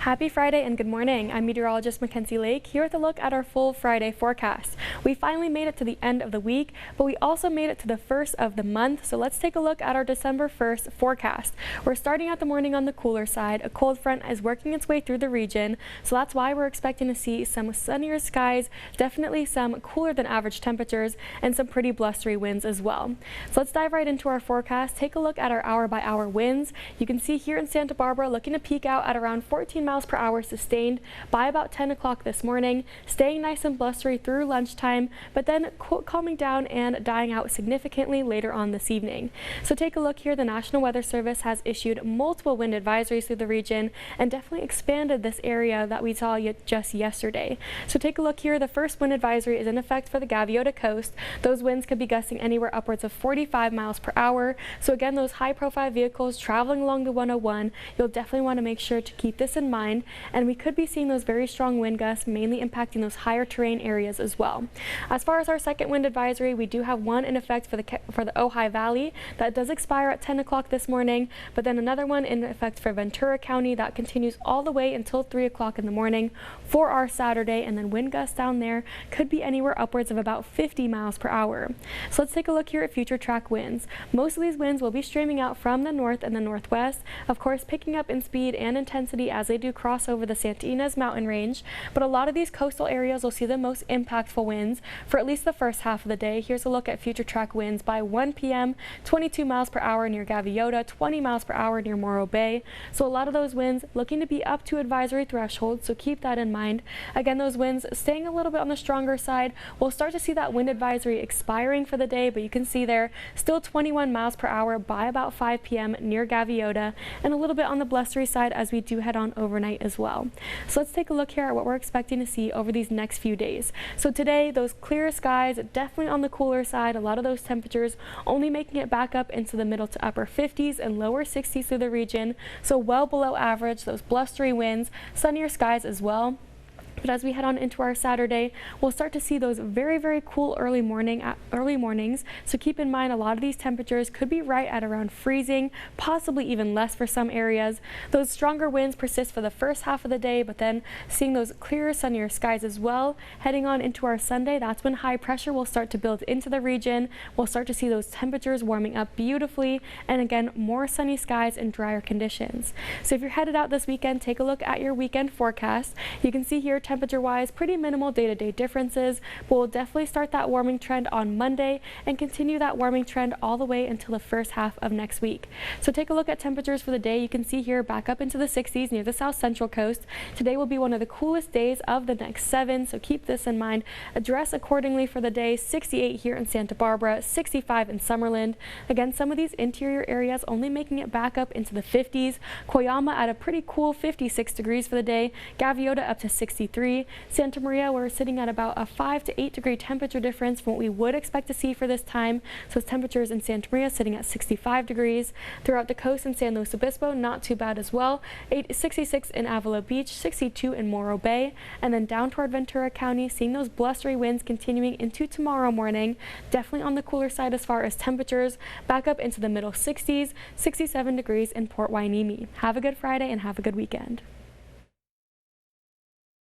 Happy Friday and good morning. I'm meteorologist Mackenzie Lake here with a look at our full Friday forecast. We finally made it to the end of the week, but we also made it to the first of the month. So let's take a look at our December 1st forecast. We're starting out the morning on the cooler side. A cold front is working its way through the region, so that's why we're expecting to see some sunnier skies, definitely some cooler than average temperatures, and some pretty blustery winds as well. So let's dive right into our forecast. Take a look at our hour-by-hour winds. You can see here in Santa Barbara looking to peak out at around 14 miles per hour sustained by about 10 o'clock this morning, staying nice and blustery through lunchtime, but then calming down and dying out significantly later on this evening. So take a look here. The National Weather Service has issued multiple wind advisories through the region and definitely expanded this area that we saw just yesterday. So take a look here. The first wind advisory is in effect for the Gaviota coast. Those winds could be gusting anywhere upwards of 45 miles per hour. So again, those high profile vehicles traveling along the 101, you'll definitely want to make sure to keep this in mind, and we could be seeing those very strong wind gusts mainly impacting those higher terrain areas as well. As far as our second wind advisory, we do have one in effect for the Ojai Valley that does expire at 10 o'clock this morning, but then another one in effect for Ventura County that continues all the way until 3 o'clock in the morning for our Saturday, and then wind gusts down there could be anywhere upwards of about 50 miles per hour. So let's take a look here at future track winds. Most of these winds will be streaming out from the north and the northwest, of course picking up in speed and intensity as they do cross over the Santa Ynez mountain range, but a lot of these coastal areas will see the most impactful winds for at least the first half of the day. Here's a look at future track winds by 1 p.m. 22 miles per hour near Gaviota, 20 miles per hour near Morro Bay. So a lot of those winds looking to be up to advisory threshold, so keep that in mind. Again, those winds staying a little bit on the stronger side. We'll start to see that wind advisory expiring for the day, but you can see there still 21 miles per hour by about 5 p.m. near Gaviota, and a little bit on the blustery side as we do head on overnight as well. So let's take a look here at what we're expecting to see over these next few days. So today, those clear skies, definitely on the cooler side, a lot of those temperatures only making it back up into the middle to upper 50s and lower 60s through the region, so well below average, those blustery winds, sunnier skies as well. But as we head on into our Saturday, we'll start to see those very, very cool early mornings. So keep in mind, a lot of these temperatures could be right at around freezing, possibly even less for some areas. Those stronger winds persist for the first half of the day, but then seeing those clearer, sunnier skies as well. Heading on into our Sunday, that's when high pressure will start to build into the region. We'll start to see those temperatures warming up beautifully, and again, more sunny skies and drier conditions. So if you're headed out this weekend, take a look at your weekend forecast. You can see here, temperature-wise, pretty minimal day-to-day differences, but we'll definitely start that warming trend on Monday and continue that warming trend all the way until the first half of next week. So take a look at temperatures for the day. You can see here back up into the 60s near the south central coast. Today will be one of the coolest days of the next 7, so keep this in mind. Dress accordingly for the day. 68 here in Santa Barbara, 65 in Summerlin. Again, some of these interior areas only making it back up into the 50s. Coyama at a pretty cool 56 degrees for the day. Gaviota up to 63. Santa Maria, we're sitting at about a 5 to 8 degree temperature difference from what we would expect to see for this time. So temperatures in Santa Maria sitting at 65 degrees. Throughout the coast in San Luis Obispo, not too bad as well. 66 in Avila Beach, 62 in Morro Bay, and then down toward Ventura County, seeing those blustery winds continuing into tomorrow morning. Definitely on the cooler side as far as temperatures, back up into the middle 60s, 67 degrees in Port Hueneme. Have a good Friday and have a good weekend.